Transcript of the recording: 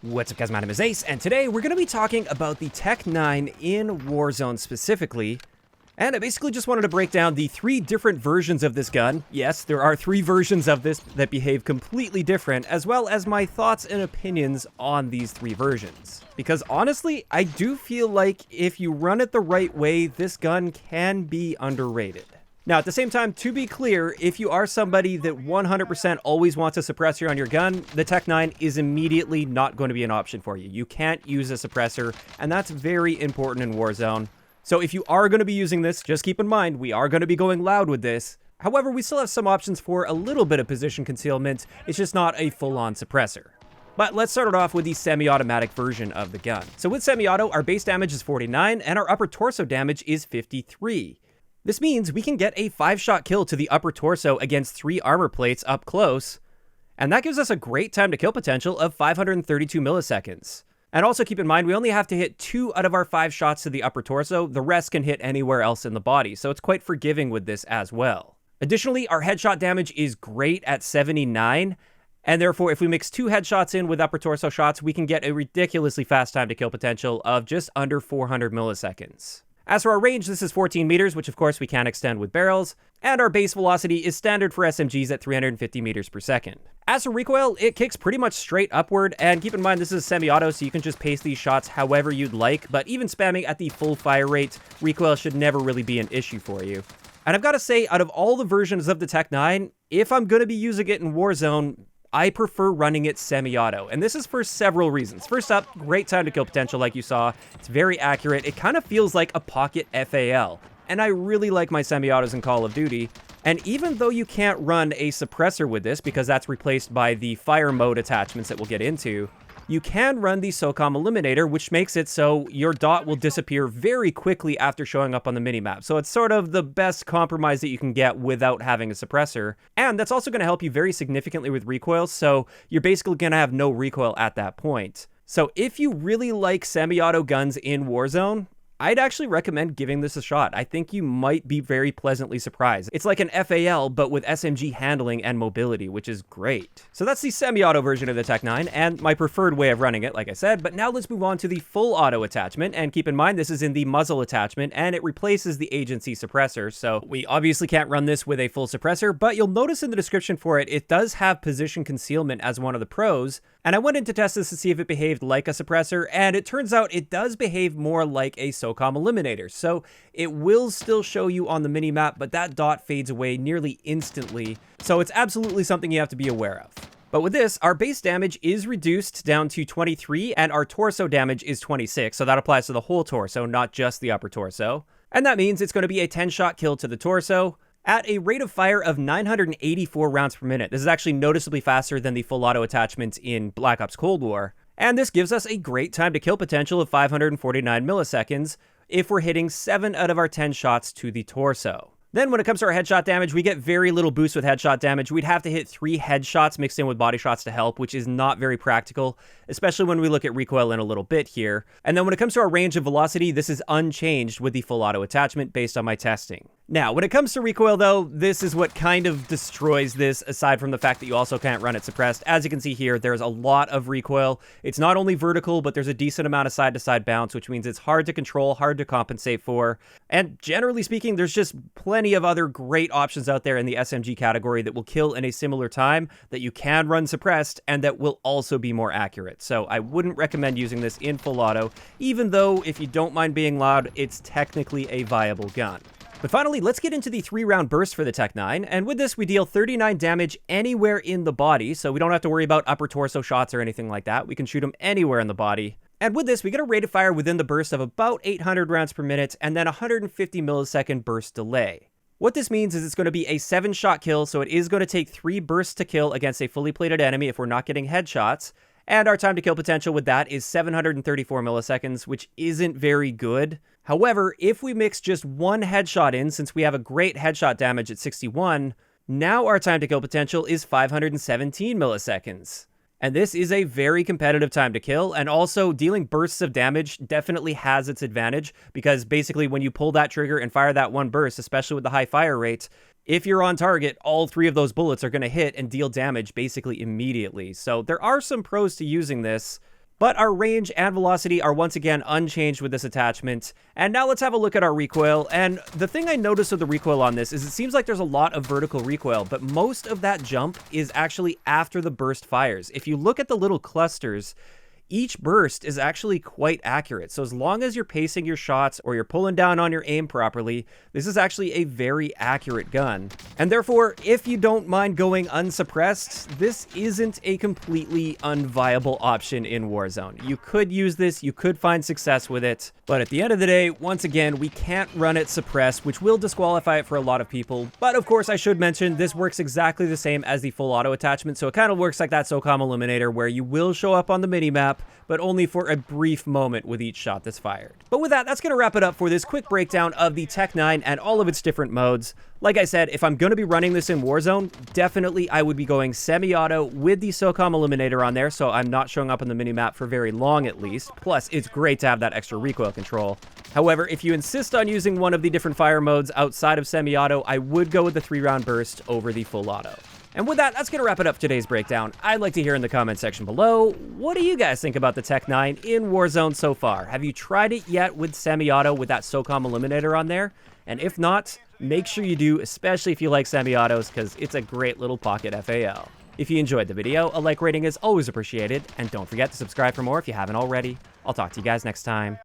What's up guys, my name is Ace, and today we're going to be talking about the TEC-9 in Warzone specifically. And I basically just wanted to break down the three different versions of this gun. Yes, there are three versions of this that behave completely different, as well as my thoughts and opinions on these three versions. Because honestly, I do feel like if you run it the right way, this gun can be underrated. Now, at the same time, to be clear, if you are somebody that 100% always wants a suppressor on your gun, the TEC-9 is immediately not going to be an option for you. You can't use a suppressor, and that's very important in Warzone. So if you are going to be using this, just keep in mind, we are going to be going loud with this. However, we still have some options for a little bit of position concealment. It's just not a full-on suppressor. But let's start it off with the semi-automatic version of the gun. So with semi-auto, our base damage is 49, and our upper torso damage is 53. This means we can get a 5-shot kill to the upper torso against 3 armor plates up close, and that gives us a great time to kill potential of 532 milliseconds. And also keep in mind, we only have to hit 2 out of our 5 shots to the upper torso. The rest can hit anywhere else in the body, so it's quite forgiving with this as well. Additionally, our headshot damage is great at 79, and therefore if we mix 2 headshots in with upper torso shots, we can get a ridiculously fast time to kill potential of just under 400 milliseconds. As for our range, this is 14 meters, which of course we can extend with barrels, and our base velocity is standard for SMGs at 350 meters per second. As for recoil, it kicks pretty much straight upward, and keep in mind this is semi-auto, so you can just pace these shots however you'd like, but even spamming at the full fire rate, recoil should never really be an issue for you. And I've got to say, out of all the versions of the TEC-9, if I'm going to be using it in Warzone, I prefer running it semi-auto, and this is for several reasons. First up, great time to kill potential like you saw. It's very accurate. It kind of feels like a pocket FAL, and I really like my semi-autos in Call of Duty. And even though you can't run a suppressor with this because that's replaced by the fire mode attachments that we'll get into, you can run the SOCOM Eliminator, which makes it so your dot will disappear very quickly after showing up on the minimap. So it's sort of the best compromise that you can get without having a suppressor. And that's also going to help you very significantly with recoil, so you're basically going to have no recoil at that point. So if you really like semi-auto guns in Warzone, I'd actually recommend giving this a shot. I think you might be very pleasantly surprised. It's like an FAL, but with SMG handling and mobility, which is great. So that's the semi-auto version of the TEC-9, and my preferred way of running it, like I said. But now let's move on to the full auto attachment, and keep in mind this is in the muzzle attachment, and it replaces the agency suppressor. So we obviously can't run this with a full suppressor, but you'll notice in the description for it, it does have position concealment as one of the pros. And I went in to test this to see if it behaved like a suppressor, and it turns out it does behave more like a SOCOM Eliminator. So it will still show you on the minimap, but that dot fades away nearly instantly. So it's absolutely something you have to be aware of. But with this, our base damage is reduced down to 23, and our torso damage is 26. So that applies to the whole torso, not just the upper torso. And that means it's going to be a 10-shot kill to the torso at a rate of fire of 984 rounds per minute. This is actually noticeably faster than the full auto attachment in Black Ops Cold War. And this gives us a great time to kill potential of 549 milliseconds if we're hitting 7 out of our 10 shots to the torso. Then when it comes to our headshot damage, we get very little boost with headshot damage. We'd have to hit 3 headshots mixed in with body shots to help, which is not very practical, especially when we look at recoil in a little bit here. And then when it comes to our range of velocity, this is unchanged with the full auto attachment based on my testing. Now, when it comes to recoil though, this is what kind of destroys this, aside from the fact that you also can't run it suppressed. As you can see here, there's a lot of recoil. It's not only vertical, but there's a decent amount of side-to-side bounce, which means it's hard to control, hard to compensate for. And generally speaking, there's just plenty of other great options out there in the SMG category that will kill in a similar time, that you can run suppressed, and that will also be more accurate. So I wouldn't recommend using this in full auto, even though if you don't mind being loud, it's technically a viable gun. But finally, let's get into the 3-round burst for the TEC-9, and with this we deal 39 damage anywhere in the body, so we don't have to worry about upper torso shots or anything like that. We can shoot them anywhere in the body. And with this, we get a rate of fire within the burst of about 800 rounds per minute, and then 150 millisecond burst delay. What this means is it's going to be a 7-shot kill, so it is going to take 3 bursts to kill against a fully plated enemy if we're not getting headshots. And our time to kill potential with that is 734 milliseconds, which isn't very good. However, if we mix just 1 headshot in, since we have a great headshot damage at 61, now our time to kill potential is 517 milliseconds. And this is a very competitive time to kill, and also dealing bursts of damage definitely has its advantage, because basically when you pull that trigger and fire that 1 burst, especially with the high fire rate, if you're on target, all 3 of those bullets are going to hit and deal damage basically immediately. So there are some pros to using this, But our range and velocity are once again unchanged with this attachment. And now let's have a look at our recoil. And the thing I noticed with the recoil on this is it seems like there's a lot of vertical recoil, but most of that jump is actually after the burst fires. If you look at the little clusters, each burst is actually quite accurate. So as long as you're pacing your shots or you're pulling down on your aim properly, this is actually a very accurate gun. And therefore, if you don't mind going unsuppressed, this isn't a completely unviable option in Warzone. You could use this, you could find success with it, but at the end of the day, once again, we can't run it suppressed, which will disqualify it for a lot of people. But of course, I should mention, this works exactly the same as the full auto attachment, so it kind of works like that SOCOM Eliminator, where you will show up on the minimap, but only for a brief moment with each shot that's fired. But with that, that's going to wrap it up for this quick breakdown of the TEC-9 and all of its different modes. Like I said, if I'm going to be running this in Warzone, definitely I would be going semi-auto with the SOCOM Eliminator on there, so I'm not showing up on the minimap for very long at least. Plus, it's great to have that extra recoil control. However, if you insist on using one of the different fire modes outside of semi-auto, I would go with the 3-round burst over the full auto. And with that, that's going to wrap it up for today's breakdown. I'd like to hear in the comment section below, what do you guys think about the TEC-9 in Warzone so far? Have you tried it yet with semi-auto with that SOCOM Eliminator on there? And if not, make sure you do, especially if you like semi-autos, because it's a great little pocket FAL. If you enjoyed the video, a like rating is always appreciated, and don't forget to subscribe for more if you haven't already. I'll talk to you guys next time.